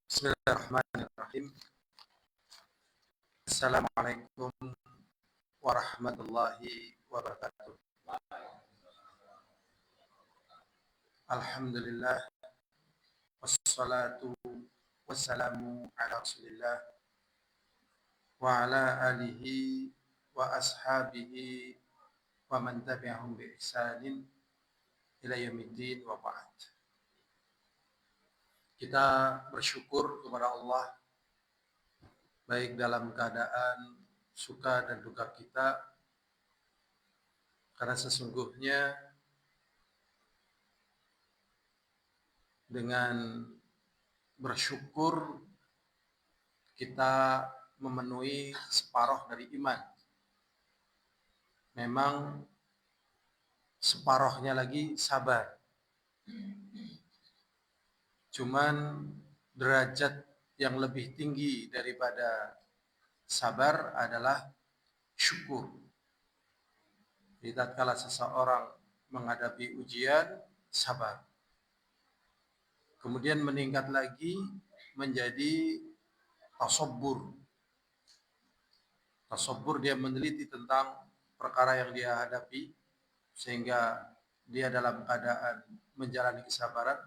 Bismillahirrahmanirrahim. Assalamualaikum warahmatullahi wabarakatuh. Alhamdulillah wassalatu wassalamu ala Rasulillah wa ala alihi wa ashabihi wa man tabi'ahum bi ihsanin ila yaumiddin wa ba'd. Kita bersyukur kepada Allah baik dalam keadaan suka dan duka kita, karena sesungguhnya dengan bersyukur kita memenuhi separuh dari iman. Memang separuhnya lagi sabar. Cuman derajat yang lebih tinggi daripada sabar adalah syukur. Jadi tatkala seseorang menghadapi ujian, sabar. Kemudian meningkat lagi menjadi tasabbur. Tasabbur, dia meneliti tentang perkara yang dia hadapi sehingga dia dalam keadaan menjalani kesabaran.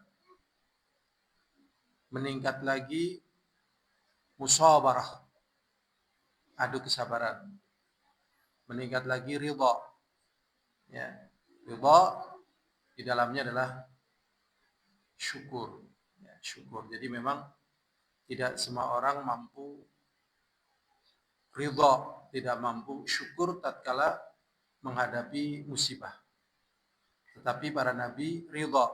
Meningkat lagi musabarah, adu kesabaran. Meningkat lagi ridha. Ya, ridha di dalamnya adalah syukur. Ya, syukur. Jadi memang tidak semua orang mampu ridha, tidak mampu syukur tatkala menghadapi musibah. Tetapi para nabi ridha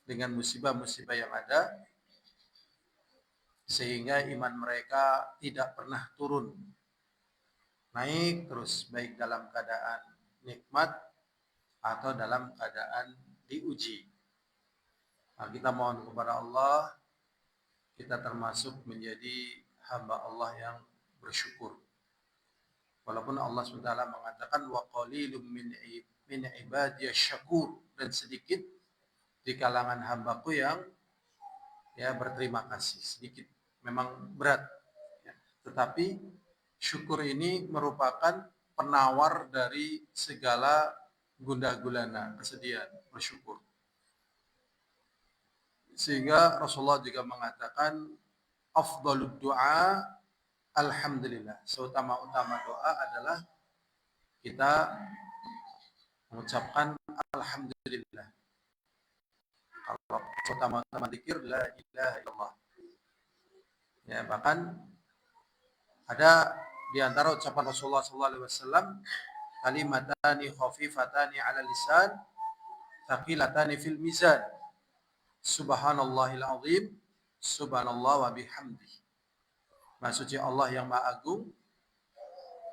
dengan musibah-musibah yang ada, sehingga iman mereka tidak pernah turun. Naik terus, baik dalam keadaan nikmat atau dalam keadaan diuji. Nah, kita mohon kepada Allah, kita termasuk menjadi hamba Allah yang bersyukur. Walaupun Allah SWT mengatakan wa qalilum min ibadiyasy syakur, dan sedikit di kalangan hambaku yang berterima kasih, sedikit. Memang berat. Tetapi syukur ini merupakan penawar dari segala gundah gulana kesedihan, bersyukur. Sehingga Rasulullah juga mengatakan afdhalud du'a alhamdulillah. Seutama-utama doa adalah kita mengucapkan alhamdulillah. Kalau seutama-utama zikir la ilaha illallah. Ya, bahkan ada di antara ucapan Rasulullah SAW, kalimatani khafifatani ala lisan, thaqilatani fil mizan. Subhanallahil azim, subhanallah wa bihamdi. Maha suci Allah yang maha agung,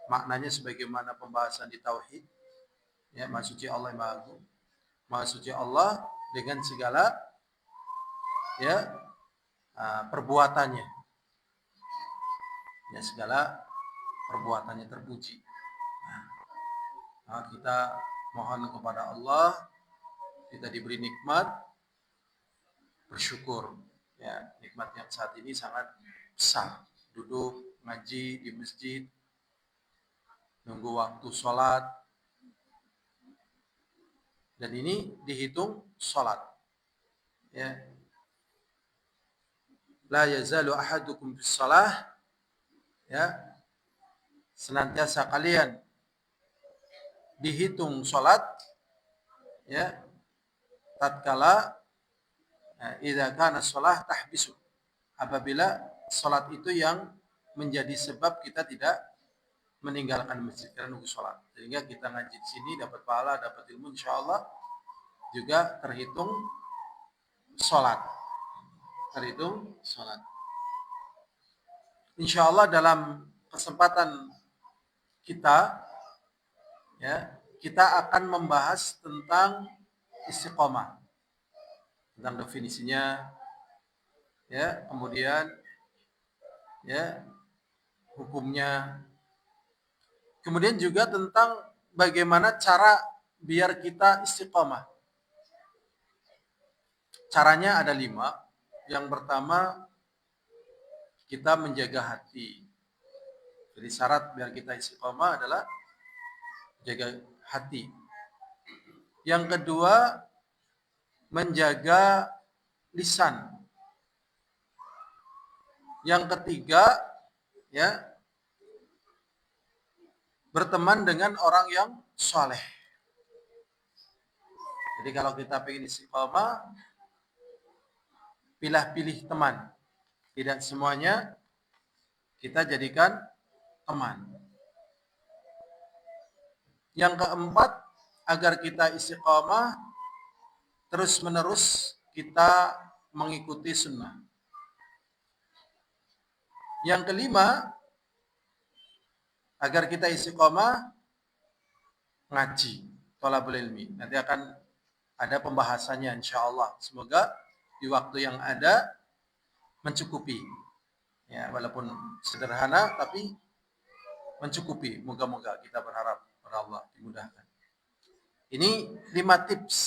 maknanya sebagaimana pembahasan di tauhid. Ya, maha suci Allah yang maha agung. Maha suci Allah dengan segala perbuatannya. Ya, segala perbuatannya terpuji. Nah, kita mohon kepada Allah, kita diberi nikmat, bersyukur. Ya, nikmat yang saat ini sangat besar. Duduk ngaji di masjid, nunggu waktu sholat, dan ini dihitung sholat. Ya, la yazalu ahadukum bis shalah, ya, senantiasa kalian dihitung sholat, ya, tatkala idza kana shalah tahbisu, apabila salat itu yang menjadi sebab kita tidak meninggalkan masjid karena nunggu salat, sehingga kita ngaji di sini dapat pahala, dapat ilmu, insyaallah juga terhitung salat. Insyaallah dalam kesempatan kita, ya, kita akan membahas tentang istiqomah, tentang definisinya, ya, kemudian, ya, hukumnya, kemudian juga tentang bagaimana cara biar kita istiqomah. Caranya ada 5. Yang pertama, kita menjaga hati. Jadi syarat biar kita istiqomah adalah jaga hati. Yang kedua, menjaga lisan. Yang ketiga, ya, berteman dengan orang yang soleh. Jadi kalau kita pengen istiqomah, pilih-pilih teman. Tidak semuanya kita jadikan teman. Yang keempat, agar kita istiqomah, terus-menerus kita mengikuti sunnah. Yang kelima, agar kita istiqomah, ngaji, thalabul ilmi. Nanti akan ada pembahasannya insyaallah. Semoga di waktu yang ada mencukupi. Ya, walaupun sederhana tapi mencukupi. Moga-moga kita berharap pada Allah dimudahkan. Ini 5 tips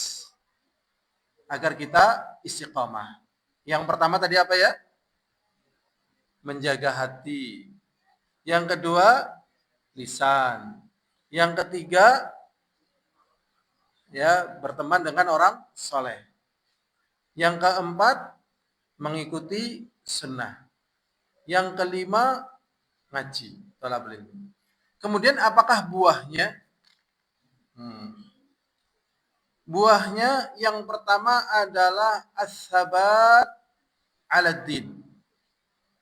agar kita istiqomah. Yang pertama tadi apa ya? Menjaga hati. Yang kedua, lisan. Yang ketiga, ya, berteman dengan orang soleh. Yang keempat, mengikuti sunnah. Yang kelima, ngaji, thalabul ilmi. Kemudian apakah buahnya? Buahnya yang pertama adalah as-sabat 'ala din.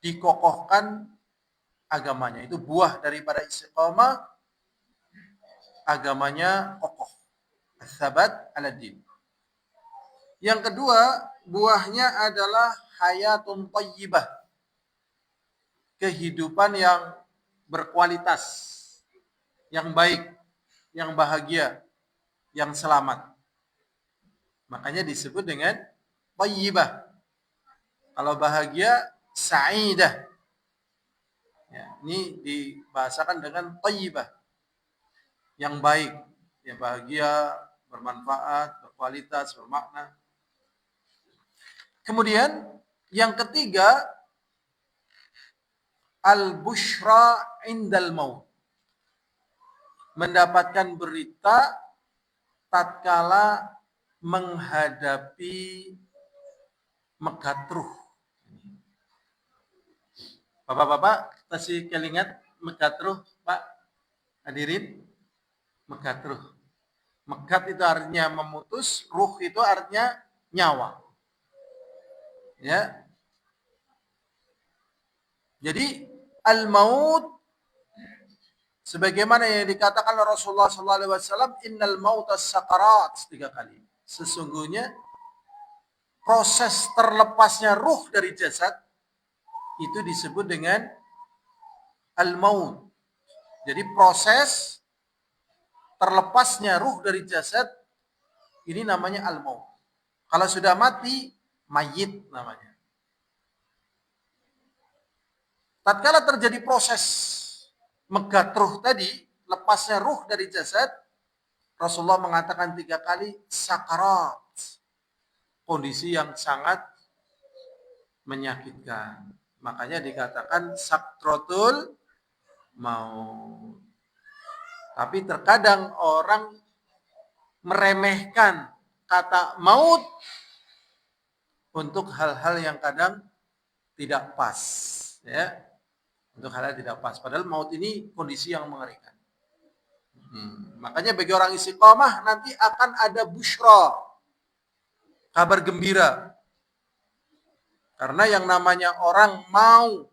Dikokohkan agamanya. Itu buah daripada istiqomah, agamanya kokoh. As-sabat 'ala din. Yang kedua, buahnya adalah hayatun thayyibah. Kehidupan yang berkualitas, yang baik, yang bahagia, yang selamat. Makanya disebut dengan thayyibah. Kalau bahagia, sa'idah. Ya, ini dibahasakan dengan thayyibah. Yang baik, yang bahagia, bermanfaat, berkualitas, bermakna. Kemudian yang ketiga, al-bushra indal maut. Mendapatkan berita tatkala menghadapi megatruh. Bapak-bapak masih kelingat megatruh, Pak? Hadirin, megatruh. Megat itu artinya memutus, ruh itu artinya nyawa. Ya. Jadi al-maut sebagaimana yang dikatakan oleh Rasulullah SAW, innal mautas sakarat 3 kali. Sesungguhnya proses terlepasnya ruh dari jasad itu disebut dengan al-maut. Jadi proses terlepasnya ruh dari jasad ini namanya al-maut. Kalau sudah mati, mayit namanya. Tatkala terjadi proses megat ruh tadi, lepasnya ruh dari jasad, Rasulullah mengatakan 3 kali sakarat. Kondisi yang sangat menyakitkan. Makanya dikatakan sakratul maut. Tapi terkadang orang meremehkan kata maut untuk hal-hal yang kadang tidak pas, ya. Untuk hal-hal tidak pas. Padahal maut ini kondisi yang mengerikan. Makanya bagi orang istiqomah nanti akan ada busyra. kabar gembira. Karena yang namanya orang mau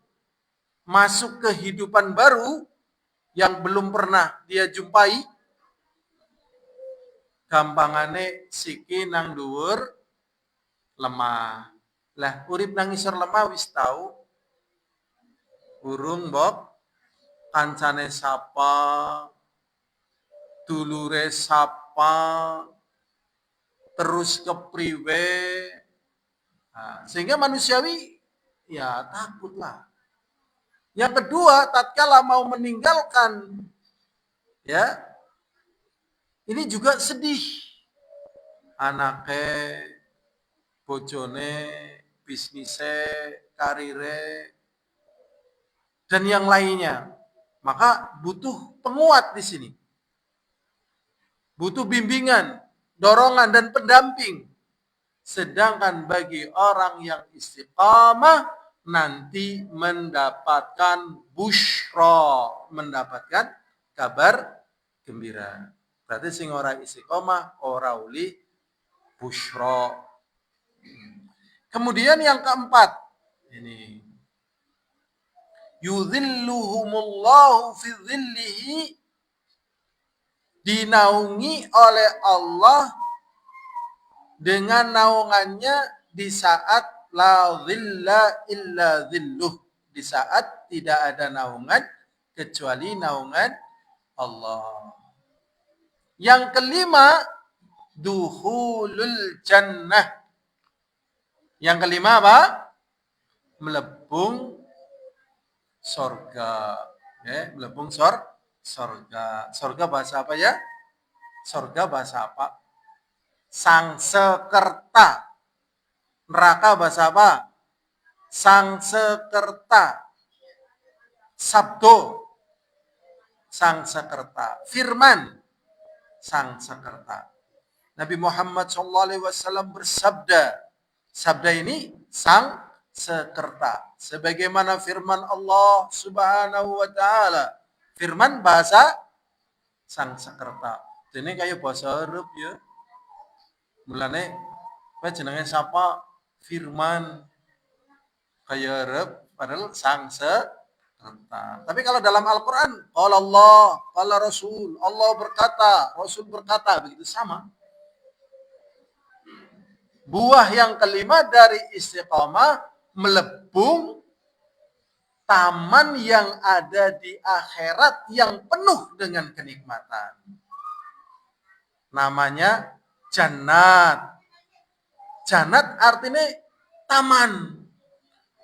masuk kehidupan baru yang belum pernah dia jumpai, gampangane siki nang dhuwur lemah. Lah urip nang isor lemah wis tau urung mbok kancane sapa, dulure sapa, terus kepriwe. Nah, sehingga manusiawi ya takutlah. Yang kedua, tatkala mau meninggalkan ya, ini juga sedih. Anake, bojone, bisnise, karire, dan yang lainnya. Maka butuh penguat di sini. Butuh bimbingan, dorongan, dan pendamping. Sedangkan bagi orang yang istiqamah, nanti mendapatkan busyra, mendapatkan kabar gembira. Berarti sing ora istiqamah, ora uli busyra. Kemudian yang keempat, ini yudhilluhumullahu fi dhillihi, dinaungi oleh Allah dengan naungannya di saat la dhilla illa dhilluh, di saat tidak ada naungan kecuali naungan Allah. Yang kelima, dukhulul jannah. Yang kelima apa? Melebung sorga. Melebung sorga. Sorga bahasa apa ya? Sorga bahasa apa? Sangsekerta. Neraka bahasa apa? Sangsekerta. Sabdo. Sangsekerta. Firman. Sangsekerta. Nabi Muhammad SAW bersabda. Sabda ini sangsekerta. Sebagaimana firman Allah Subhanahu wa taala. Firman bahasa sangsekerta. Ini kayak bahasa Arab ya. Mulane jenenge sapa firman kayak Arab padahal sangsekerta. Tapi kalau dalam Al-Qur'an qala Allah, qala Rasul, Allah berkata, Rasul berkata, begitu sama. Buah yang kelima dari istiqamah, melebung taman yang ada di akhirat yang penuh dengan kenikmatan. Namanya jannat. Jannat artinya taman.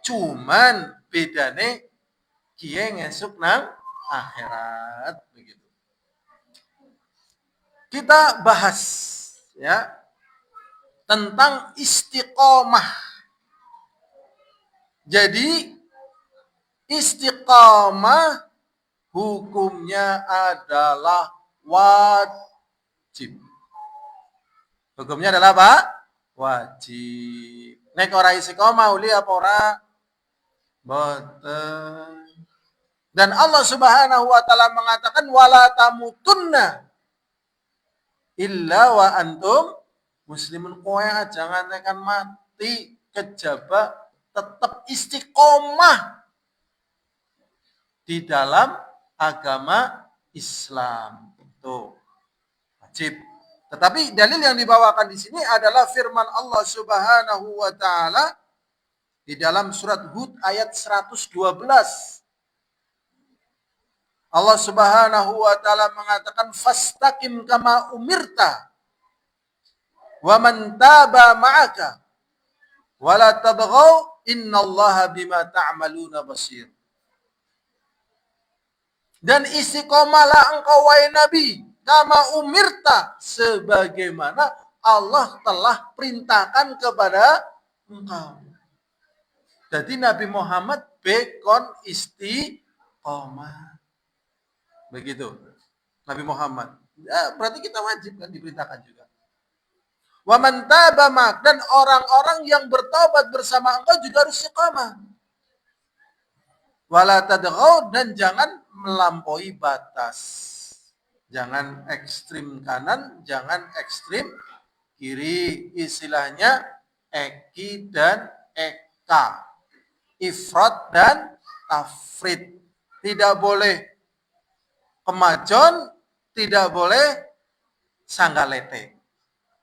Cuman bedane kiye ngesuk nang akhirat begitu. Kita bahas ya tentang istiqomah. Jadi istiqomah hukumnya adalah wajib. Hukumnya adalah apa? Wajib. Nek ora istiqomah uli apa ora? Boten. Dan Allah Subhanahu wa taala mengatakan wala tamutunna illa wa antum muslimun. Kowe jangan tekan mati kejaba tetap istiqomah di dalam agama Islam. Itu wajib. Tetapi dalil yang dibawakan di sini adalah firman Allah Subhanahu wa taala di dalam surat Hud ayat 112. Allah Subhanahu wa taala mengatakan fastaqim kama umirta wa man taba ma'aka wa la tadghaw innallaha bima ta'maluna basir. Dan istiqomalah engkau wahai Nabi kama umirta, sebagaimana Allah telah perintahkan kepada engkau. Jadi Nabi Muhammad bekon istiqomah. Begitu. Nabi Muhammad. Ya, berarti kita wajib kan diperintahkan juga. Wa man taba ma'ak, dan orang-orang yang bertobat bersama engkau juga harus istiqomah. Wala tadghaw, dan jangan melampaui batas. Jangan ekstrim kanan, jangan ekstrim kiri, istilahnya eki dan eka, ifrat dan tafrid. Tidak boleh kemajon, tidak boleh sanggalete.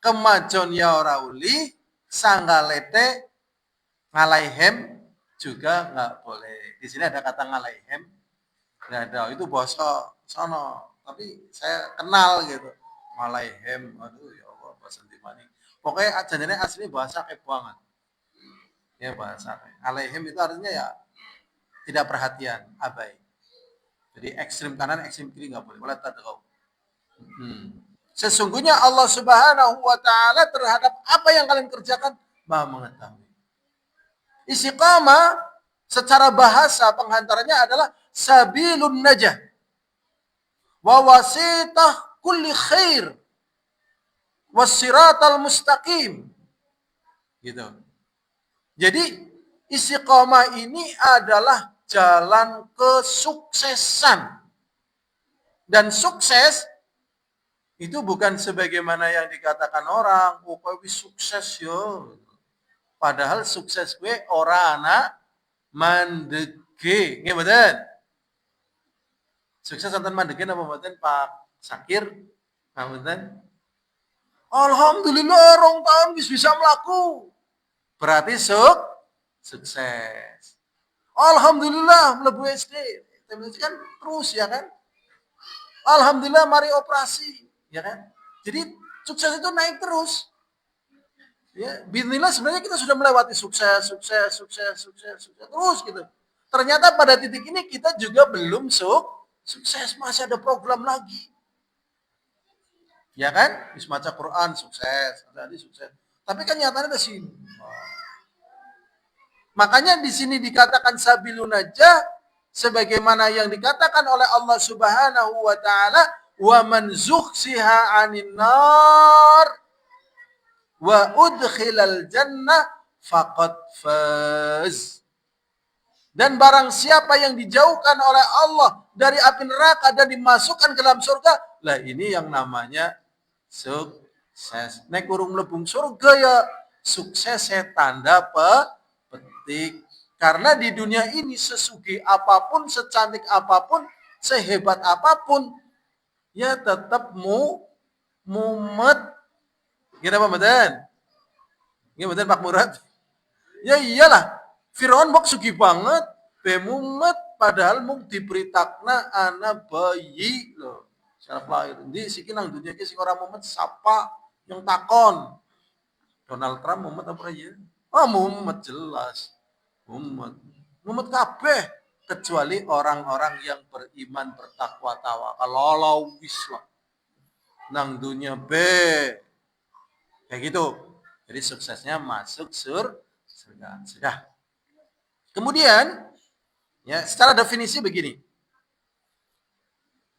Kemajon ya ora uli, sanggalete ngalaihem juga nggak boleh. Di sini ada kata ngalaihem, nggak ada. Itu bahasa sono, tapi saya kenal gitu. Ngalaihem, aduh ya Allah bahasa dimana. Pokoknya ajarannya asli bahasa kayak banget. Ya bahasa. Alaihim itu artinya ya tidak perhatian, abai. Jadi ekstrim kanan, ekstrim kiri nggak boleh. Wala tadghaw. Sesungguhnya Allah Subhanahu wa taala terhadap apa yang kalian kerjakan Maha mengetahui. Istiqamah secara bahasa penghantarannya adalah sabilun najah wa wasitah kulli khair wasiratal mustaqim. Gitu. Jadi istiqamah ini adalah jalan kesuksesan. Dan sukses itu bukan sebagaimana yang dikatakan orang, oh kowe wis sukses yo. Padahal sukses gue ora anak mandege. Nggih mboten? Sukses wonten mandege napa mboten Pak Sakir? Mboten? Alhamdulillah rong tahun wis bisa mlaku. Berarti sukses. Alhamdulillah mlebu SD. Itu kan terus ya kan? Alhamdulillah mari operasi, ya kan? Jadi sukses itu naik terus. Ya, bismillah sebenarnya kita sudah melewati sukses terus gitu. Ternyata pada titik ini kita juga belum sukses, masih ada program lagi. Ya kan? Bisa baca Quran sukses, tadi sukses. Tapi kan nyatanya di sini. Makanya di sini dikatakan sabilun najah sebagaimana yang dikatakan oleh Allah Subhanahu wa taala, wa man zuhsiha 'anil nar wa udkhilal jannah faqad faz. Dan barang siapa yang dijauhkan oleh Allah dari api neraka dan dimasukkan ke dalam surga, lah ini yang namanya sukses. Nek urung mlebung surga ya sukses tanda petik. Karena di dunia ini sesugih apapun, secantik apapun, sehebat apapun, ya tetap mumet. Gimana Pak Madan? Gimana Pak Murad? Ya iyalah, Firaun bok sugih banget, bemumet, padahal mung diberitakna anak bayi loh. Syaraf lahir. Di siki nang dunia ki sing ora mumet sapa yang takon. Donald Trump mumet apa ya? Oh mumet jelas. Mumet kabeh kecuali orang-orang yang beriman bertakwa tawakal. Lalau wis lah. Nang dunia be. Kayak gitu. Jadi suksesnya masuk surga. Sudah. Kemudian, ya secara definisi begini.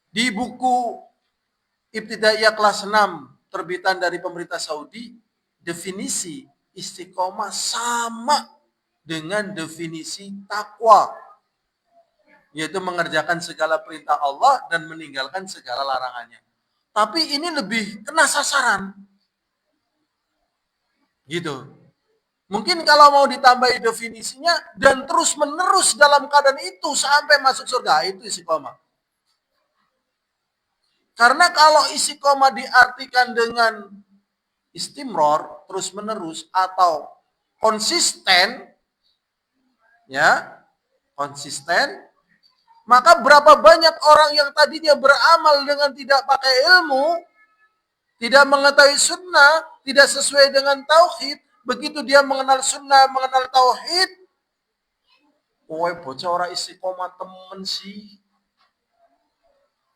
Di buku Ibtidaiyah kelas 6 terbitan dari pemerintah Saudi, definisi istiqomah sama dengan definisi takwa. Yaitu mengerjakan segala perintah Allah dan meninggalkan segala larangannya. Tapi ini lebih kena sasaran. Gitu. Mungkin kalau mau ditambahi definisinya dan terus menerus dalam keadaan itu sampai masuk surga, itu istiqomah. Karena kalau istiqomah diartikan dengan istimror, terus menerus atau konsisten, ya, konsisten, maka berapa banyak orang yang tadinya beramal dengan tidak pakai ilmu, tidak mengetahui sunnah, tidak sesuai dengan tauhid, begitu dia mengenal sunnah, mengenal tauhid, woe bocah ora istiqomah temen sih.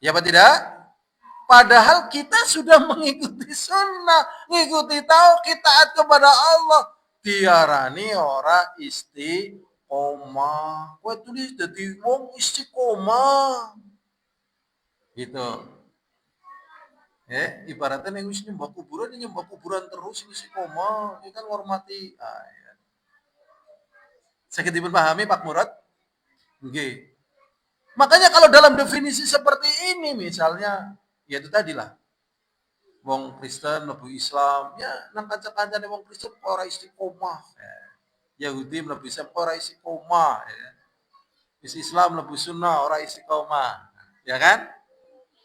Ya apa tidak? Padahal kita sudah mengikuti sunnah, mengikuti tauhid, taat kepada Allah. Diarani ora istiqomah. Kowe tulis dadi wong istiqomah. Gitu. Ibaratnya yang wis nyembah kuburan terus ini istiqomah. Ini kan hormati. Ya. Sakit dipahami Pak Murad? Nggih. Makanya kalau dalam definisi seperti ini misalnya, ya itu tadilah. Wong Kristen mlebu Islam, ya nang kanca-kancane wong Kristen ora istiqomah. Yahudi mlebu Islam ora istiqomah, ya. Islam mlebu sunnah ora istiqomah. Ya kan?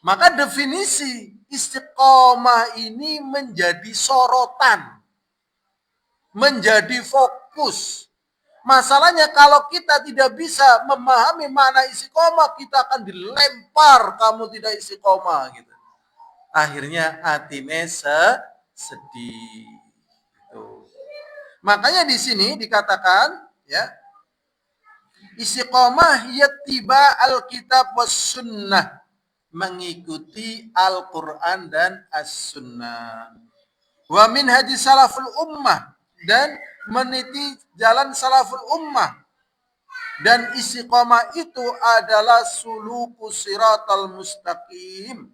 Maka definisi istiqomah ini menjadi sorotan, menjadi fokus. Masalahnya kalau kita tidak bisa memahami makna istiqomah, kita akan dilempar kamu tidak istiqomah gitu. Akhirnya atine sedih. Gitu. Makanya di sini dikatakan ya, istiqomah yattiba alkitab was sunnah, mengikuti Al-Quran dan As-Sunnah. Wa min haji salaful ummah, dan meniti jalan salaful ummah. Dan istiqomah itu adalah suluku siratal mustaqim,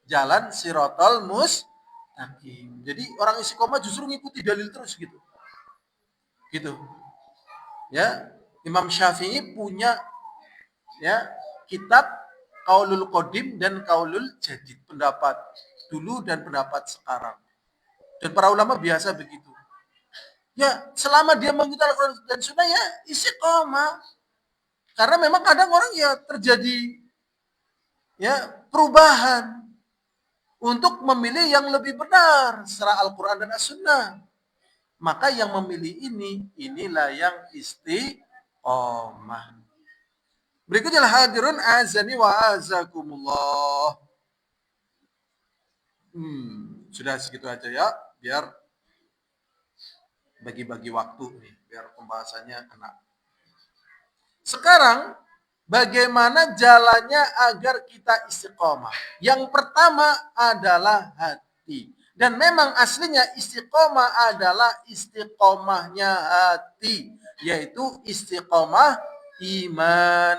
jalan siratal mustaqim. Jadi orang istiqomah justru ngikuti dalil terus gitu. Gitu. Ya, Imam Syafi'i punya ya kitab Qaulul Qadim dan Qaulul Jadid, pendapat dulu dan pendapat sekarang. Dan para ulama biasa begitu. Ya, selama dia mengikuti Al-Quran dan Sunnah ya istiqomah. Karena memang kadang orang ya terjadi ya perubahan untuk memilih yang lebih benar secara Al-Quran dan As-Sunnah. Maka yang memilih inilah yang istiqomah. Berikutnya hadirun azani wa azakumullah. Sudah segitu aja ya, biar bagi-bagi waktu nih, biar pembahasannya kena. Sekarang bagaimana jalannya agar kita istiqomah? Yang pertama adalah hati. Dan memang aslinya istiqomah adalah istiqomahnya hati, yaitu istiqomah iman.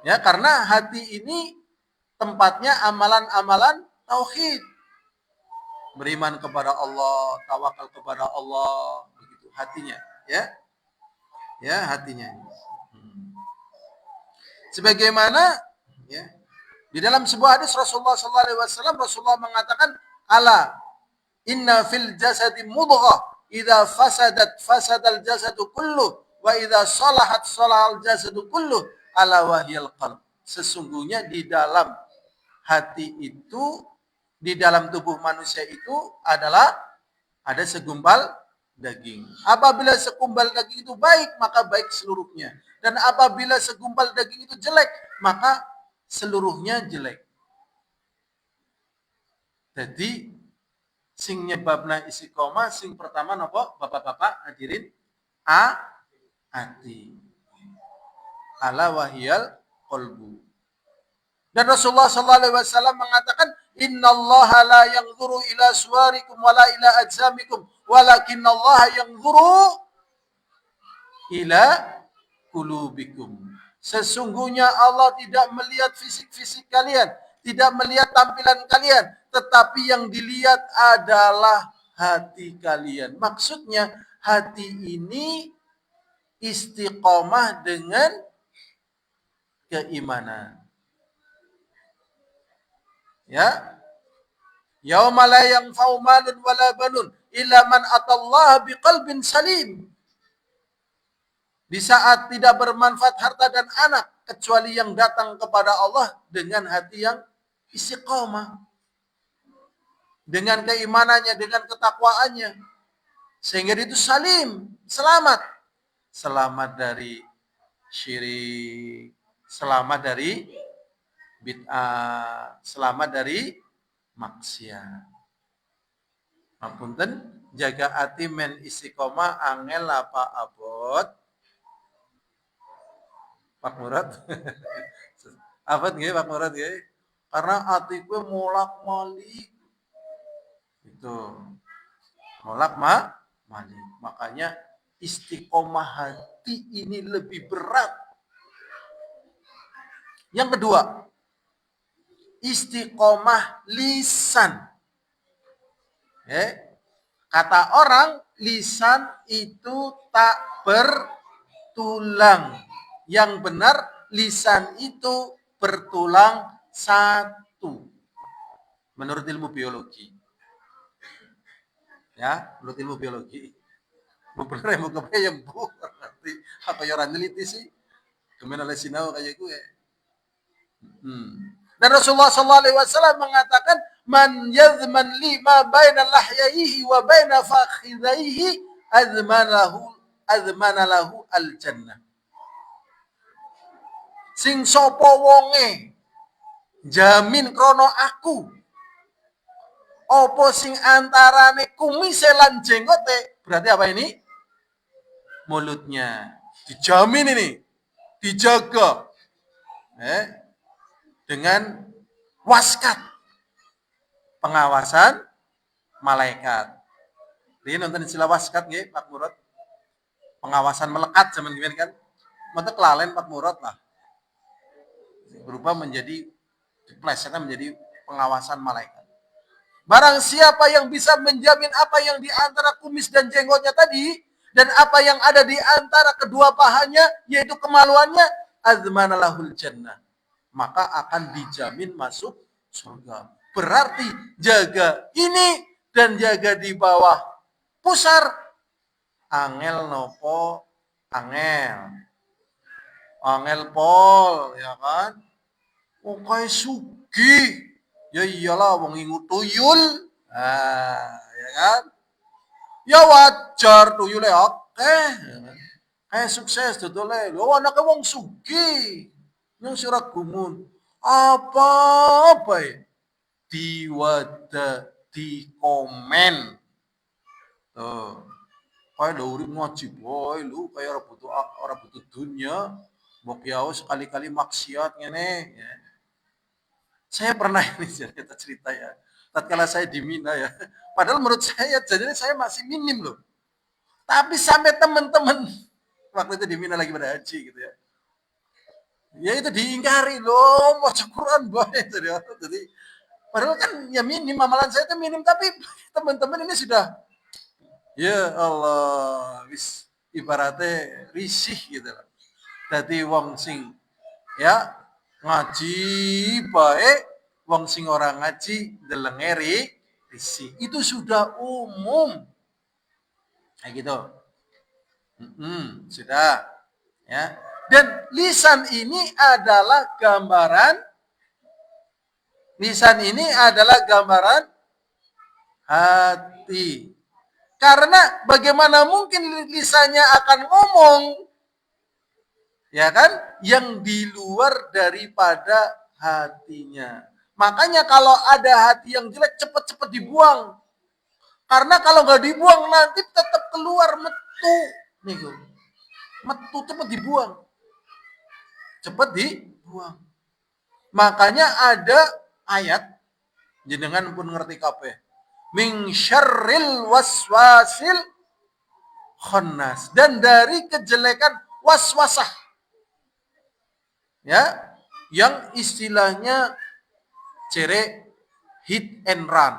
Ya, karena hati ini tempatnya amalan-amalan tauhid. Beriman kepada Allah, tawakal kepada Allah, begitu hatinya, ya. Ya, hatinya. Sebagaimana ya, di dalam sebuah hadis Rasulullah SAW, Rasulullah mengatakan, ala inna fil jasadi mudghah idza fasadat fasadal jasadu kullu wa idza salahat salahal jasadu kullu ala wahyal qalb. Sesungguhnya di dalam hati itu, di dalam tubuh manusia itu adalah ada segumpal daging. Apabila segumpal daging itu baik, maka baik seluruhnya. Dan apabila segumpal daging itu jelek, maka seluruhnya jelek. Jadi sing nyebabna istiqomah sing pertama napa Bapak-bapak hadirin? Hati. Ala wahyal qalbu. Dan Rasulullah SAW mengatakan, innallaha la yanzuru ila suwarikum wala ila ajsamikum walakinnallaha yanzuru ila qulubikum. Sesungguhnya Allah tidak melihat fisik-fisik kalian, tidak melihat tampilan kalian, tetapi yang dilihat adalah hati kalian. Maksudnya hati ini istiqomah dengan keimanan. Ya, yauma la yanfa'u malun wala banun illa man atallaha biqalbin salim. Di saat tidak bermanfaat harta dan anak kecuali yang datang kepada Allah dengan hati yang istiqomah, dengan keimanannya, dengan ketakwaannya, sehingga itu salim, selamat, selamat dari syirik, selamat dari bid'ah, selamat dari maksiat. Ngapunten, jaga hati men istiqomah angel apa abot? Pak Murad. Abot nggih Pak Murad nggih. Karena hati gue molak-malik. Itu. Molak-malik. Makanya istiqomah hati ini lebih berat. Yang kedua, istiqomah lisan. Kata orang, lisan itu tak bertulang. Yang benar, lisan itu bertulang satu. menurut ilmu biologi. Ya, menurut ilmu biologi. Bener ya, mau kebayang bu, nanti apa yang orang neliti sih, kemudian oleh sinau kayak gue. Dan Rasulullah SAW mengatakan, man yadman li ma baina lahyaihi wa baina fakhidaihi azmanalahu al-jannah. Sing sopo wonge jamin krono aku opo sing antarane kumise lan jenggote, berarti apa ini? Mulutnya dijamin ini, dijaga dengan waskat pengawasan malaikat. Dia nonton istilah waskat nggih Pak Murad? Pengawasan melekat zaman gimana kan? Mata kelalen Pak Murad lah. Berubah menjadi diplesetnya menjadi pengawasan malaikat. Barang siapa yang bisa menjamin apa yang di antara kumis dan jenggotnya tadi, dan apa yang ada di antara kedua pahanya, yaitu kemaluannya, azmanalahul jannah. Maka akan dijamin masuk surga. Berarti jaga ini dan jaga di bawah pusar. Angel nopo, angel. Angel pol, ya kan? Oke sugi. Ya iyalah wong ingu tuyul. Ya kan? Ya wajar tuyule oke. Kayak sukses dodole. Lho anake wong sugih. Yang surat gumun. Apa ya? Di komen. Tuh. Kayak lo urip ngaji boy lu kayak orang butuh dunia. Mbok yao sekali-kali maksiat ngene ya. Saya pernah ini cerita ya. Tatkala saya di Mina ya. Padahal menurut saya jadinya saya masih minim loh. Tapi sampai teman-teman waktu itu di Mina lagi pada haji gitu ya. Ya itu diingkari loh, mau Quran boy itu ya. Jadi padahal kan ya minim amalan saya itu minim tapi teman-teman ini sudah ya Allah wis ibaratnya risih gitu loh. Dadi wong sing ya ngaji baik, wong sing orang ngaji delengeri risih. Itu sudah umum. Kayak gitu. Sudah. Ya. Dan lisan ini adalah gambaran hati. Karena bagaimana mungkin lisannya akan ngomong ya kan yang di luar daripada hatinya. Makanya kalau ada hati yang jelek cepat-cepat dibuang. Karena kalau nggak dibuang nanti tetap keluar metu. Nih, metu cepat dibuang. Cepat dibuang. Makanya ada ayat jenengan pun ngerti kabeh. Min syarril waswasil khannas, dan dari kejelekan waswasah. Ya, yang istilahnya cere hit and run.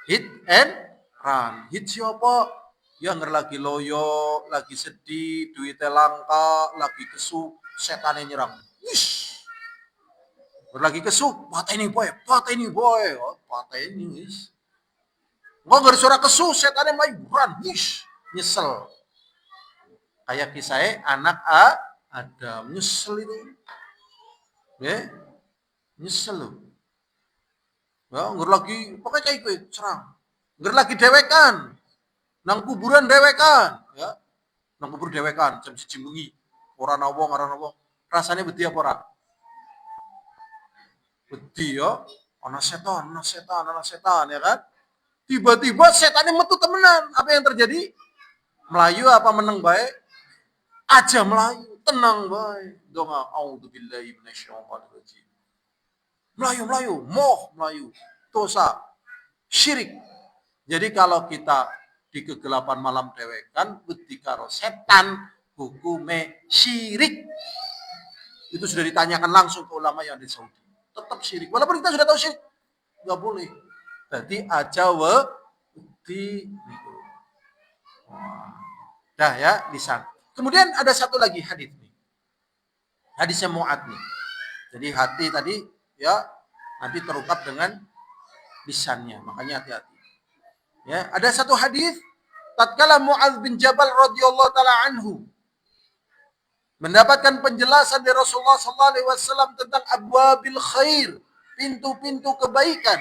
Hit and run. Hit siapa? Ya lagi loyo, lagi sedih, duitnya langka, lagi kesu, setannya nyerang. Wish. Lagi kesu, pateni boy. Oh, pateni wis. Enggak ada suara kesu, setannya main run, wish. Nyesel. Kayak kisahnya anak Adam, nyesel itu. Ya, nyesel loh. Ya, nggak lagi, pokoknya kayak gue, serang. Nggak lagi dewekan. Nang kuburan dewekan. Ya, nang kubur dewekan, jam 1 bengi. Orang nawong. Rasanya beti apa ora? Beti ya. Ana setan, ya kan? Tiba-tiba setannya metu temenan. Apa yang terjadi? Melayu apa meneng baik? Aja melayu, tenang baik. Doa auzubillahi minasyaitonir rajim. Melayu, dosa, syirik. Jadi kalau kita di kegelapan malam dewekan, beti karo setan, hukume syirik. Itu sudah ditanyakan langsung ke ulama yang di Saudi. Tetap syirik. Walaupun kita sudah tahu syirik, nggak boleh. Jadi aja beti. Dah ya, lisan. Kemudian ada satu lagi hadis nih. Hadisnya Mu'ad nih. Jadi hati tadi ya nanti terungkap dengan lisannya. Makanya hati-hati. Ya, ada satu hadis tatkala Muadz bin Jabal radhiyallahu taala anhu mendapatkan penjelasan dari Rasulullah sallallahu alaihi wasallam tentang abwabil khair, pintu-pintu kebaikan.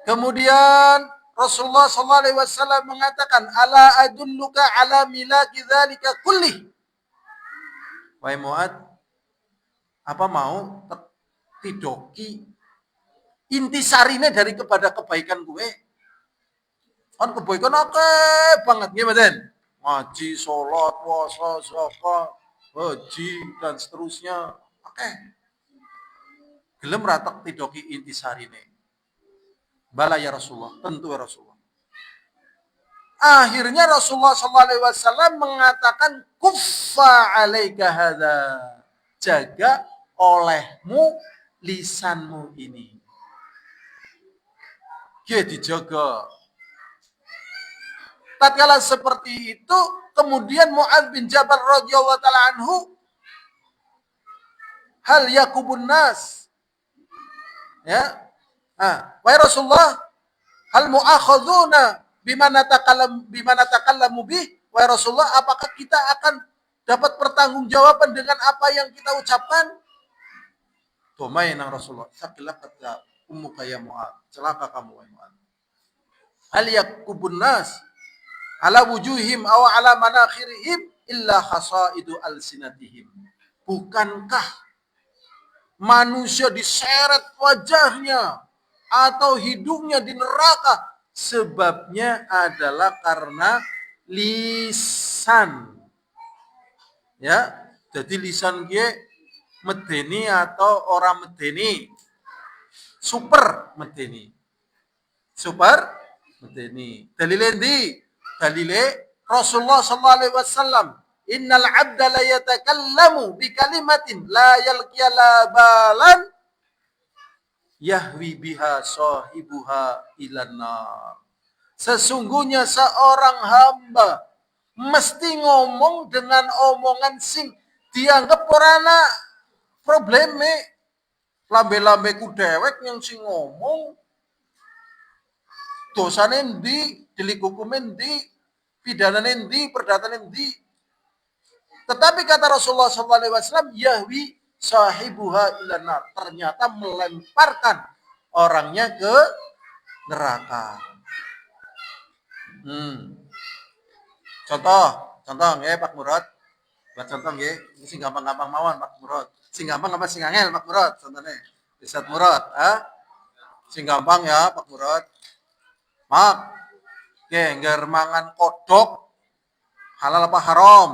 Kemudian Rasulullah sallallahu alaihi wasallam mengatakan, "Ala adulluka ala milaki dzalika kullih." Wahai Muadz, apa mau tidoki intisarine dari kepada kebaikan gue? Kan kebaikan akeh banget nggih mboten? Ngaji, salat, puasa, zakat, haji dan seterusnya. Akeh. Gelem ratak tidoki intisarine. Bala ya Rasulullah, tentu ya Rasulullah. Akhirnya Rasulullah SAW mengatakan, kuffa alaika hadza. Jaga olehmu lisanmu ini. Dia dijaga. Tatkala seperti itu, kemudian Muadz bin Jabal radhiyallahu taala anhu, hal yakubun nas. Ya. Wahai Rasulullah, hal mu'akhadzuna bima natakallamu bih? Wahai Rasulullah, apakah kita akan dapat pertanggungjawaban dengan apa yang kita ucapkan? Tumai nang Rasulullah, sakilah kata ummuka ya Mu'adz, celaka kamu wahai Mu'adz. Hal yakubun nas ala wujuhim aw ala manakhirihim illa khasaidu alsinatihim. Bukankah manusia diseret wajahnya atau hidungnya di neraka sebabnya adalah karena lisan. Ya, jadi lisan dia medeni atau orang medeni. Super medeni. Super medeni. Dalile ndi? Dalile Rasulullah sallallahu alaihi wasallam, innal 'abda la yatakallamu bi kalimatin la yalqiya balan yahwi biha sahibuha ilan nar. Sesungguhnya seorang hamba mesti ngomong dengan omongan sing dianggap orana probleme. Lambe-lambe ku dewek yang sing ngomong dosane ndi, delik hukume ndi, pidanane ndi, perdatane ndi. Tetapi kata Rasulullah SAW, yahwi sahibuha ilan nar. Ternyata melemparkan orangnya ke neraka. Contoh nggih Pak Murad. Buat contoh nggih, ini sing gampang-gampang mawon Pak Murad. Sing gampang apa sing angel Pak Murad contohnya. Ustaz Murad, sing gampang ya Pak Murad. Mak, ngger mangan kodok halal apa haram?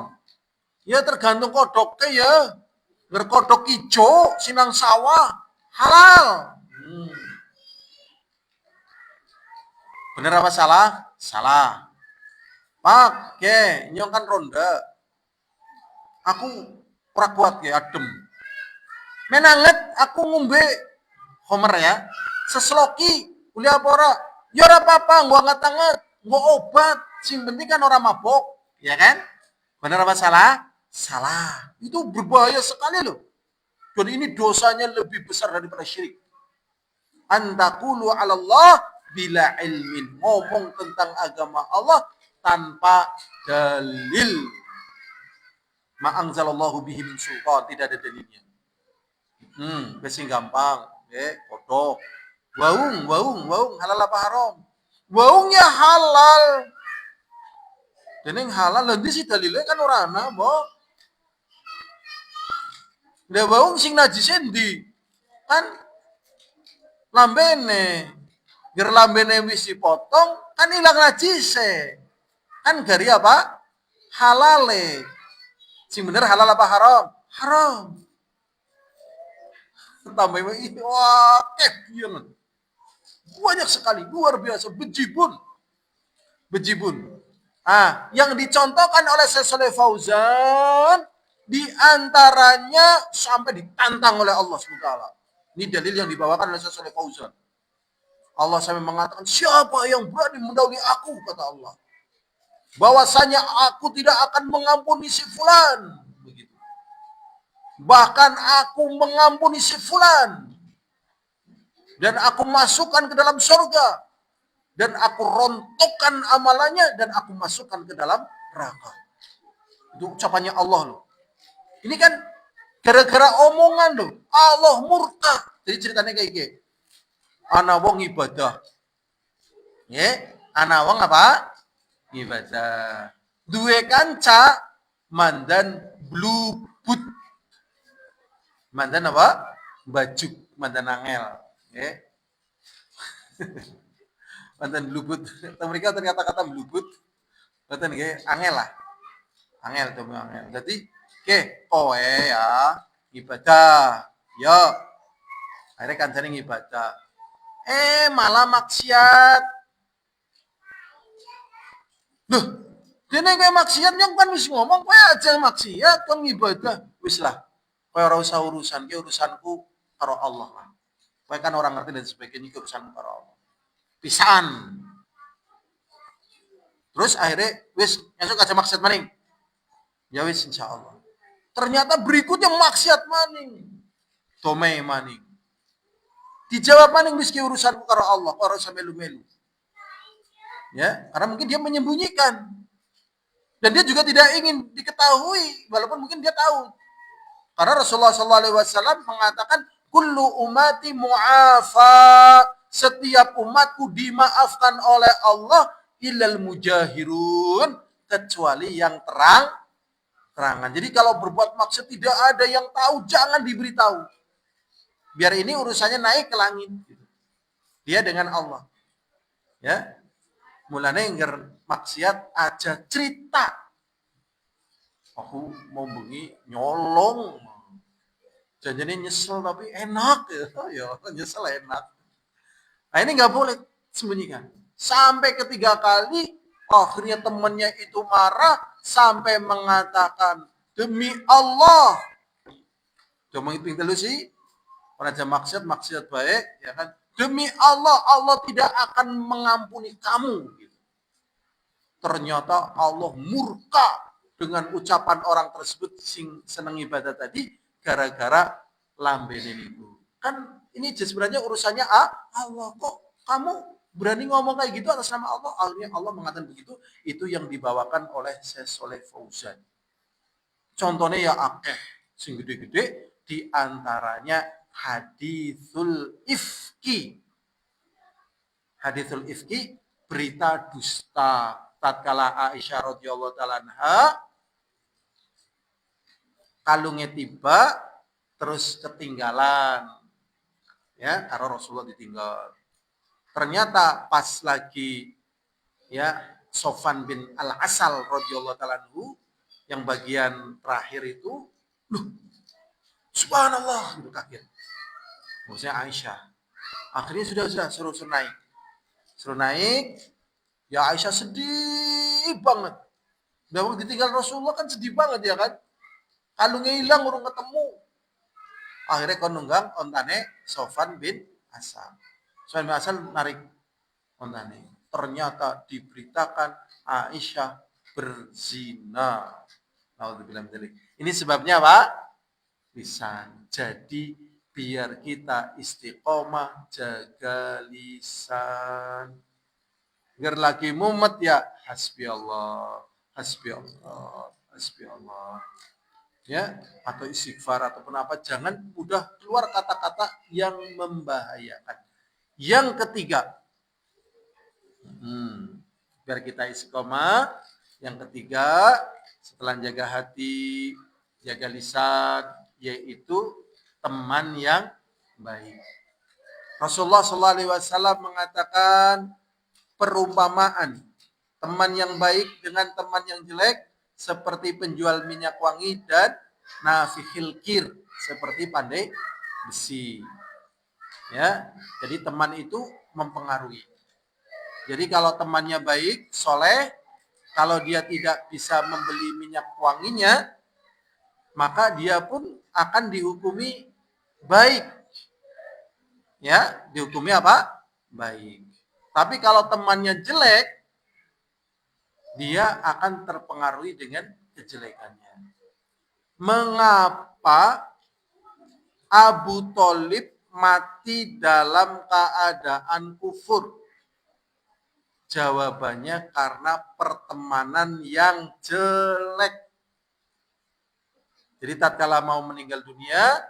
Ya tergantung kodoknya ya. Ngger kodok ijo sinang sawah halal. Bener apa salah? Salah. Pak, nyong kan ronda. Aku ora kuat adem. Menanget aku ngombe homer ya. Sesloki kuliah apa ora? Ya ora apa-apa, gua anget-anget, gua obat. Sing penting kan orang mabok, ya kan? Benar apa salah? Salah. Itu berbahaya sekali loh. Dan ini dosanya lebih besar daripada syirik. Antakulu 'ala Allah bila ilmin. Ngomong tentang agama Allah tanpa dalil. Ma anzalallahu bihi min sultan, tidak ada dalilnya. Besi gampang, kodok. Waung, halal apa haram? Waungnya halal. Dening halal, nanti sih dalilnya kan orana, boh. Dia waung sing najis endi? Kan lambene. Ger lambene wis dipotong, kan hilang najise. Kan gari apa? Halale. Sing bener halal apa haram? Haram. Tambah wah, biangan. Banyak sekali, luar biasa, bejibun. Yang dicontohkan oleh Syekh Shalih Fauzan, diantaranya sampai ditantang oleh Allah SWT. Ini dalil yang dibawakan oleh Syekh Shalih Fauzan. Allah sampai mengatakan, siapa yang berani mendahului aku, kata Allah. Bahwasanya aku tidak akan mengampuni si fulan. Begitu. Bahkan aku mengampuni si fulan. dan aku masukkan ke dalam surga, dan aku rontokkan amalannya, dan aku masukkan ke dalam neraka. Itu ucapannya Allah loh. Ini kan gara-gara omongan loh, Allah murka. Jadi ceritanya kayak gini. Ana wong ibadah. Ya, ana wong apa? Ibadah. Duwe kanca mandan blubut. Mandan apa? Bajuk, mandan angel. Ya. Mandan blubut. Mereka ternyata kata blubut. Mandan angel lah. Angel tuh angel. Jadi, kowe ya ibadah. Yo. Akhirnya kancane ibadah. Malah maksiat. Loh, dene kowe maksiat nyong kan wis ngomong kowe aja maksiat kon ibadah. Wis lah. Kowe ora usah urusan, urusanku karo Allah lah. Kowe kan orang ngerti dan sebagainya urusanku karo Allah. Pisan. Terus akhirnya wis esuk aja maksiat maning. Ya wis insyaallah. Ternyata berikutnya maksiat maning. Tome maning. Dijawab maning wis ki urusanku karo Allah, ora usah melu-melu. Ya, karena mungkin dia menyembunyikan. Dan dia juga tidak ingin diketahui, walaupun mungkin dia tahu. Karena Rasulullah SAW mengatakan, kullu umati mu'afa. Setiap umatku dimaafkan oleh Allah, illal mujahirun. Kecuali yang terangan. Jadi kalau berbuat maksud tidak ada yang tahu, jangan diberitahu. Biar ini urusannya naik ke langit. Dia dengan Allah. Ya, mulane ngger maksiat aja cerita. Aku mau bengi nyolong. Janjane nyesel tapi enak ya. Nyesel enak. Nah ini nggak boleh sembunyikan. Sampai ketiga kali akhirnya temannya itu marah sampai mengatakan demi Allah. Coba ngitung dulu sih. Pada maksiat baik ya kan. Demi Allah, Allah tidak akan mengampuni kamu. Ternyata Allah murka dengan ucapan orang tersebut sing seneng ibadah tadi gara-gara lambene itu. Kan ini sebenarnya urusannya Allah, kok kamu berani ngomong kayak gitu atas nama Allah? Akhirnya Allah mengatakan begitu, itu yang dibawakan oleh Syekh Shalih Fauzan. Contohnya ya akeh sing gede-gede, di antaranya haditsul ifki. Haditsul ifki berita dusta. Tatkala Aisyah radhiyallahu taala anha kalungnya tiba terus ketinggalan. Ya, karena Rasulullah ditinggal. Ternyata pas lagi ya Sofan bin Al-Asal radhiyallahu taala anhu yang bagian terakhir itu, loh, subhanallah, itu kaget. Maksudnya Aisyah. Akhirnya sudah suruh naik. Suruh naik, ya Aisyah sedih banget. Bahwa ditinggal Rasulullah kan sedih banget ya kan. Kalungnya hilang urung ketemu. Akhirnya kon nunggang ontane Sofan bin Asal. Sofan bin Asal narik ontane. Ternyata diberitakan Aisyah berzina. Ini sebabnya Pak. Bisa. Jadi biar kita istiqomah jaga lisan. Biar lagi mumet ya hasbi Allah, hasbi Allah, hasbi Allah. Ya, atau istighfar ataupun apa, jangan mudah keluar kata-kata yang membahayakan. Yang ketiga, biar kita istiqomah. Yang ketiga, setelah jaga hati, jaga lisan, yaitu teman yang baik. Rasulullah SAW mengatakan perumpamaan teman yang baik dengan teman yang jelek seperti penjual minyak wangi dan nafikhil kir, seperti pandai besi. Ya, jadi teman itu mempengaruhi. Jadi kalau temannya baik, soleh, kalau dia tidak bisa membeli minyak wanginya, maka dia pun akan dihukumi baik. Ya, dihukumi apa? Baik. Tapi kalau temannya jelek, dia akan terpengaruhi dengan kejelekannya. Mengapa Abu Thalib mati dalam keadaan kufur? Jawabannya karena pertemanan yang jelek. Jadi tatkala mau meninggal dunia,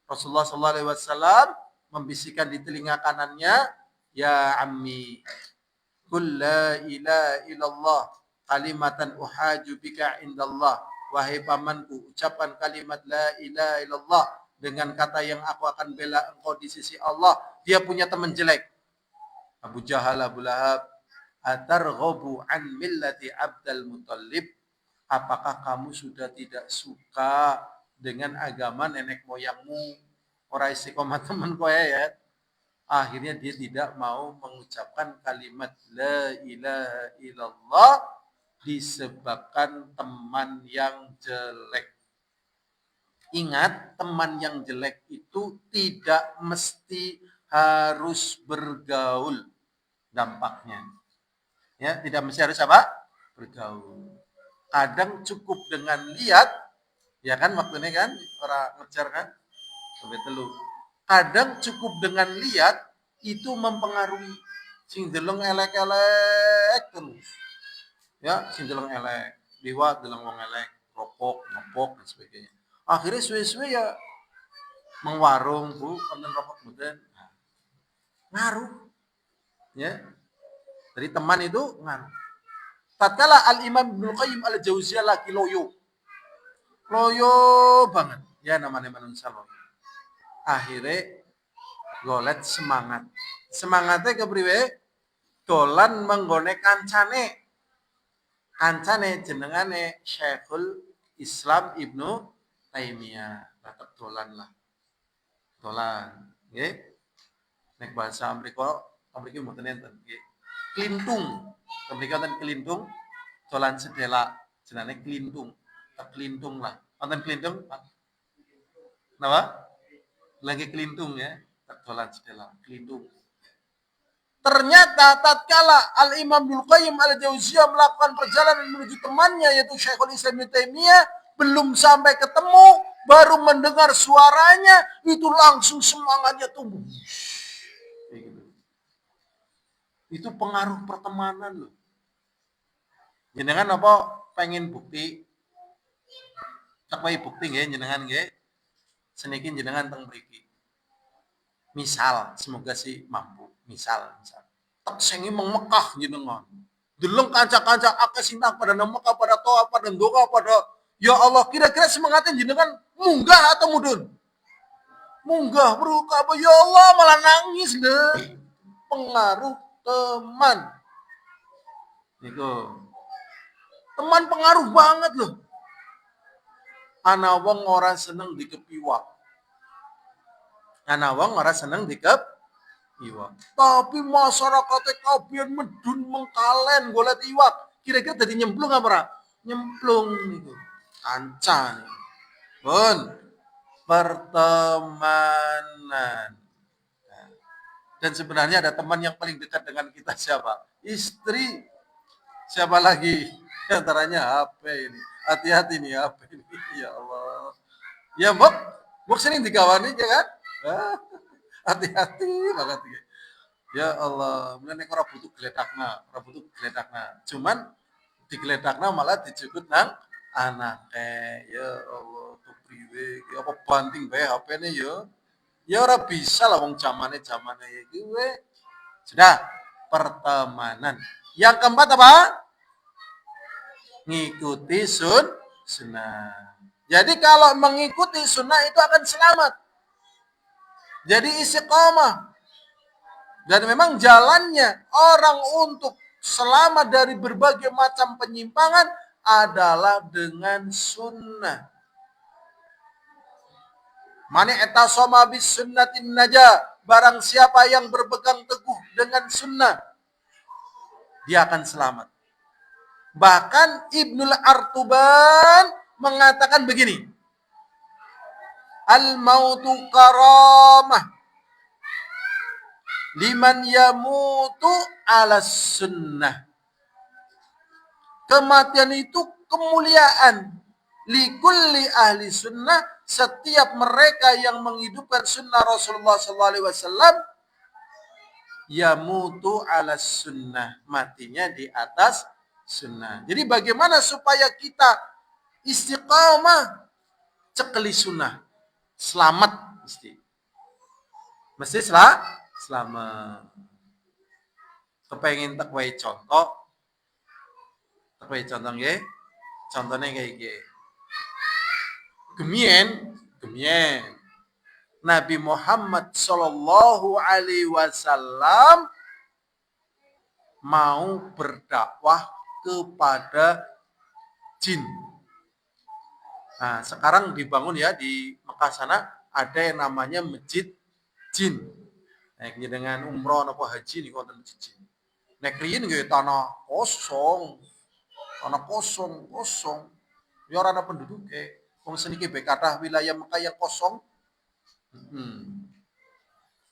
Rasulullah SAW membisikkan di telinga kanannya, ya ammi, qul la ilaha illallah kalimatan uhaju bika indallah. Wahai pamanku, ucapkan kalimat la ilaha illallah dengan kata yang aku akan bela engkau di sisi Allah. Dia punya teman jelek. Abu Jahal, Abu Lahab, atarghabu an millati Abdul Muttalib. Apakah kamu sudah tidak suka dengan agama nenek moyangmu? Orang istiqomah teman kowe ya. Akhirnya dia tidak mau mengucapkan kalimat la ilaha illallah disebabkan teman yang jelek. Ingat, teman yang jelek itu tidak mesti harus bergaul dampaknya. Ya, tidak mesti harus apa? Bergaul. Kadang cukup dengan lihat, ya kan waktunya kan orang ngejar kan sampai telu. Kadang cukup dengan lihat itu mempengaruhi. Sing deleng elek-elek terus. Ya, sing deleng elek, liwat deleng wong elek, rokok, ngepok dan sebagainya. Akhirnya suwe-suwe ya mengwarung, Bu, konten rokok mboten. Ngaruh. Ya. Dari teman itu ngaruh. Tatkala Al-Imam Ibnu Qayyim Al-Jauziyah lagi loyo. Loyo banget. Ya namanya manusia loyo. Akhirnya golet semangat. Semangatnya kepriwe? Dolan menggone kancane. Kancane jenengane Syekhul Islam Ibnu Taimiyah. Tetep dolan lah. Dolan. Nggih. Nek bahasa Amerika mboten enten nggih. Klintung. Mereka wonten kelintung, dolan sedela, jenenge kelintung. Kelintung lah. Wonten kelintung? Napa? Lagi kelintung ya, dolan sedela, kelintung. Ternyata tatkala Al-Imam Ibnu Qayyim Al-Jauziyah melakukan perjalanan menuju temannya yaitu Syekhul Islam Ibnu Taimiyah, belum sampai ketemu, baru mendengar suaranya, itu langsung semangatnya tumbuh. Itu pengaruh pertemanan loh. Jenengan apa pengen bukti? Capai bukti nggih jenengan nggih. Seniki jenengan teng mriki. Misal, semoga sih mampu. Misal. Tak sengi Mekah jenengan. Deleng kanca-kanca akeh sintang pada Mekah, pada toa, pada ndoa, pada ya Allah, kira-kira semangatnya jenengan munggah atau mudun? Munggah, bro. Apa ya Allah malah nangis deh. Pengaruh teman. Niku. Teman pengaruh banget loh. Ana wong ora seneng dikepiwak. Ana wong ora seneng dikepiwak. Tapi masyarakatnya kabian medun mengkalen golek iwak. Kira-kira dadi nyemplung apa ora? Nyemplung niku. Kanca niku. Pun pertemanan. Dan sebenarnya ada teman yang paling dekat dengan kita siapa? Istri. Siapa lagi? Antaranya HP ini. Hati-hati nih HP ini. Ya Allah. Ya mbok sering digawani ya kan? Hati-hati banget. Ya Allah. Mulane ora butuh gledakna, Cuman digledakna malah dijukut nang anake. Ya Allah, kepriwe? Ya apa banting bae HP-ne ya. Ya ora bisa lah wong zamane iki we. Sudah, pertemanan. Yang keempat apa? Ngikuti sunnah. Jadi kalau mengikuti sunnah itu akan selamat. Jadi istiqomah. Dan memang jalannya orang untuk selamat dari berbagai macam penyimpangan adalah dengan sunnah. Mane etasoma bis sunnatin naja. Barang siapa yang berpegang teguh dengan sunnah, dia akan selamat. Bahkan Ibnul Artuban mengatakan begini. Al-mautu karamah liman yamutu ala sunnah. Kematian itu kemuliaan likulli ahli sunnah, setiap mereka yang menghidupkan sunnah Rasulullah SAW yamutu ala sunnah, matinya di atas sunnah. Jadi bagaimana supaya kita istiqamah cekeli sunnah, selamat mesti selamat. Kepengen takwai contoh nggih. Contohnya kayak gini. Gemien Nabi Muhammad Shallallahu Alaihi Wasallam mau berdakwah kepada jin. Nah, sekarang dibangun ya di Mekah sana ada yang namanya masjid jin. Nek dengan umroh atau haji nih konten masjid jin. Nek riyen nggih tanah kosong. Ya ora ana penduduke. Wong seniki bae kathah wilayah Mekah yang kosong.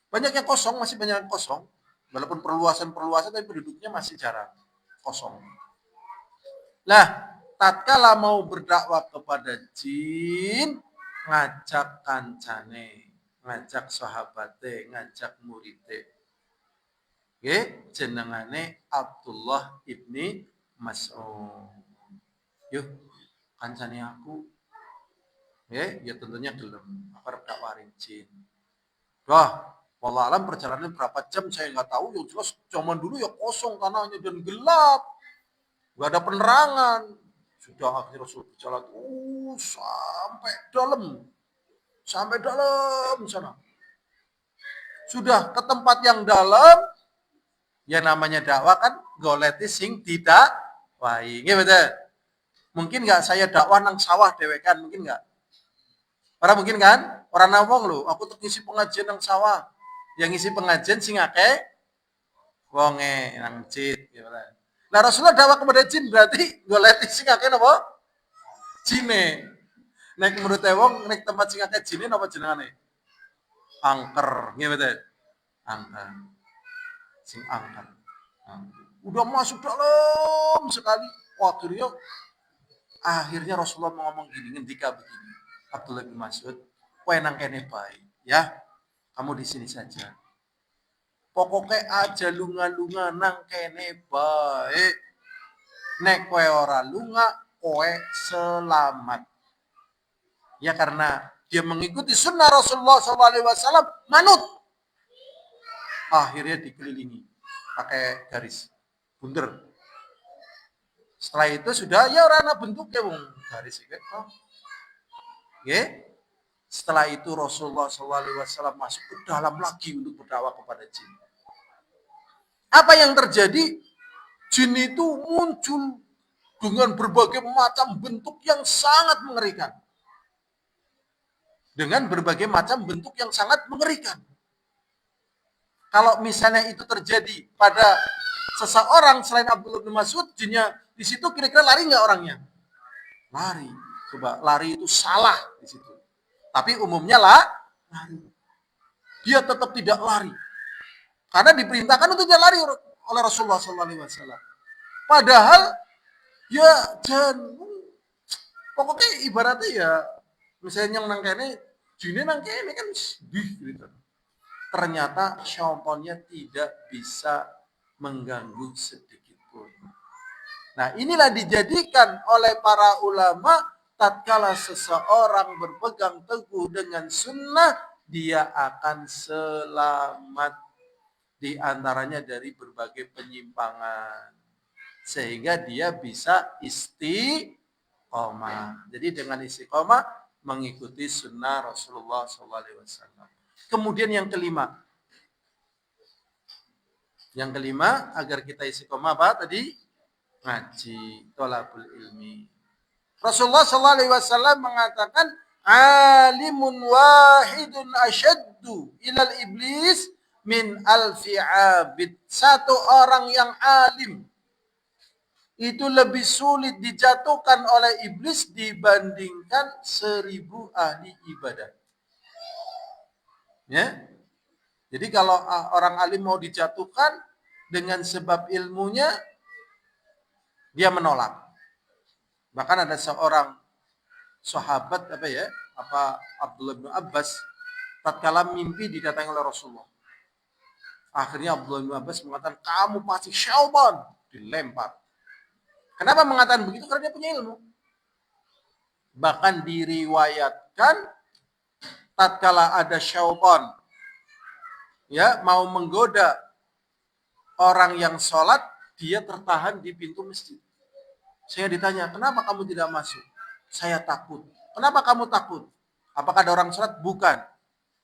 Banyak yang kosong, masih banyak yang kosong. Walaupun perluasan tapi penduduknya masih jarang. Kosong. Lah, tatkala mau berdakwah kepada jin, ngajak kancane, ngajak sahabate, ngajak muride. Nggih, jenengane Abdullah ibni Mas'ud. Yuk, kancane aku. Nggih, ya tentunya gelem. Aku arep dakwarin jin. Wah, wallah alam perjalanan berapa jam saya nggak tahu. Yang jelas zaman dulu ya kosong tanahnya dan gelap. Gak ada penerangan. Sudah akhirnya Rasul berjalan sampai dalam sana. Sudah ke tempat yang dalam, ya namanya dakwah kan goleti sing tidak wae. Nggih betul. Mungkin nggak saya dakwah nang sawah dewekan, mungkin nggak? Orang mungkin kan? Orang ngomong lho, aku tuh ngisi pengajian nang sawah. Yang ngisi pengajian sing akeh wonge nang masjid gitu. Nah Rasulullah dakwah kepada jin berarti goleti sing akeh napa? Jine. Nek menurut wong nek tempat sing akeh jine napa jenengane? Angker, nggih betul. Angker. Sing angker. Udah masuk dalam sekali. Akhirnya Rasulullah ngomong gini, ngendika begini. Abdullah bin Mas'ud, kowe nang kene bae, ya. Kamu di sini saja. Pokoknya aja lunga-lunga nang kene bae. Nek kowe ora lunga, kowe selamat. Ya karena dia mengikuti sunnah Rasulullah SAW, manut. Akhirnya dikelilingi pakai garis bunder. Setelah itu sudah ya rana bentuknya garis gitu. Okay? Setelah itu Rasulullah SAW masuk ke dalam lagi untuk berdakwah kepada jin. Apa yang terjadi? Jin itu muncul dengan berbagai macam bentuk yang sangat mengerikan. Dengan berbagai macam bentuk yang sangat mengerikan. Kalau misalnya itu terjadi pada seseorang selain Abdullah bin Mas'ud, jinnya di situ kira-kira lari nggak orangnya? Lari. Coba lari itu salah di situ. Tapi umumnya lari. Dia tetap tidak lari. Karena diperintahkan untuk tidak lari oleh Rasulullah SAW. Padahal ya pokoknya ibaratnya ya misalnya yang nang kene, jine nang kene kan gitu. Ternyata syaitannya tidak bisa mengganggu sedikit pun. Nah, inilah dijadikan oleh para ulama tatkala seseorang berpegang teguh dengan sunnah, dia akan selamat di antaranya dari berbagai penyimpangan. Sehingga dia bisa istiqomah. Jadi dengan istiqomah mengikuti sunnah Rasulullah SAW. Kemudian yang kelima. Yang kelima, agar kita istiqomah apa tadi? Ngaji, thalabul ilmi. Rasulullah SAW mengatakan, alimun wahidun asyaddu ilal iblis min alfi abid. Satu orang yang alim itu lebih sulit dijatuhkan oleh iblis dibandingkan 1000 ahli ibadah. Ya. Jadi kalau orang alim mau dijatuhkan dengan sebab ilmunya, dia menolak. Bahkan ada seorang sahabat Abdullah bin Abbas tatkala mimpi didatangi oleh Rasulullah. Akhirnya Abdullah bin Abbas mengatakan, kamu pasti syaitan, dilempar. Kenapa mengatakan begitu? Karena dia punya ilmu. Bahkan diriwayatkan tatkala ada syaitan ya mau menggoda orang yang sholat, dia tertahan di pintu masjid. Saya ditanya, kenapa kamu tidak masuk? Saya takut. Kenapa kamu takut? Apakah ada orang sholat? Bukan.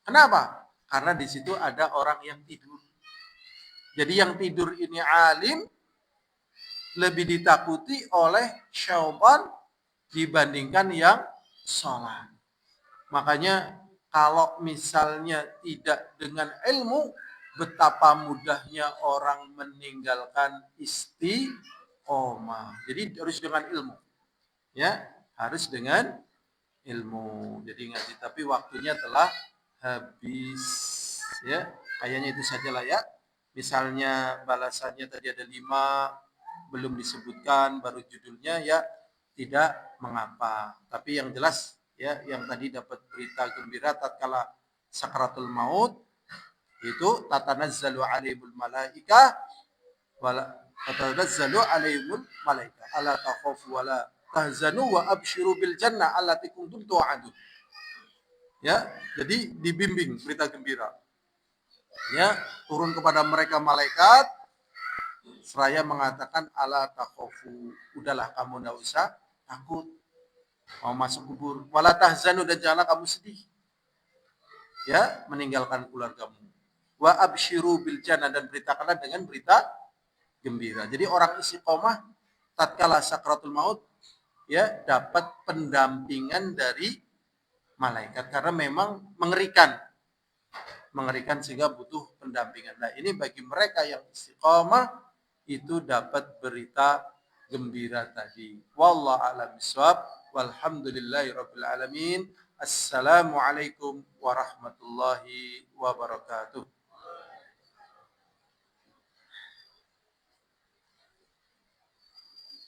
Kenapa? Karena di situ ada orang yang tidur. Jadi yang tidur ini alim lebih ditakuti oleh syaitan dibandingkan yang sholat. Makanya kalau misalnya tidak dengan ilmu, betapa mudahnya orang meninggalkan istiqomah. Jadi harus dengan ilmu. Ya, harus dengan ilmu. Jadi ngaji, tapi waktunya telah habis. Ya, kayaknya itu saja lah ya. Misalnya balasannya tadi ada 5, belum disebutkan, baru judulnya ya tidak mengapa. Tapi yang jelas ya, yang tadi dapat berita gembira tatkala sakaratul maut itu tatanazzalu alaihimul malaikah wala tatanazzalu alaihimul malaikah alla takhafu wala tahzanu wa absyiru bil jannah allati kuntum tu'adun. Ya, jadi dibimbing berita gembira. Ya, turun kepada mereka malaikat seraya mengatakan ala takhafu, udahlah kamu enggak usah takut mau masuk kubur, wala tahzanu, dan janganlah kamu sedih ya meninggalkan keluargamu, wa absyiru bil jannah, dan beritakanlah dengan berita gembira. Jadi orang istiqomah tatkala sakratul maut ya dapat pendampingan dari malaikat karena memang mengerikan sehingga butuh pendampingan. Nah, ini bagi mereka yang istiqomah itu dapat berita gembira tadi. Wallahu a'lam bishawab. Walhamdulillahirabbil alamin. Assalamualaikum warahmatullahi wabarakatuh.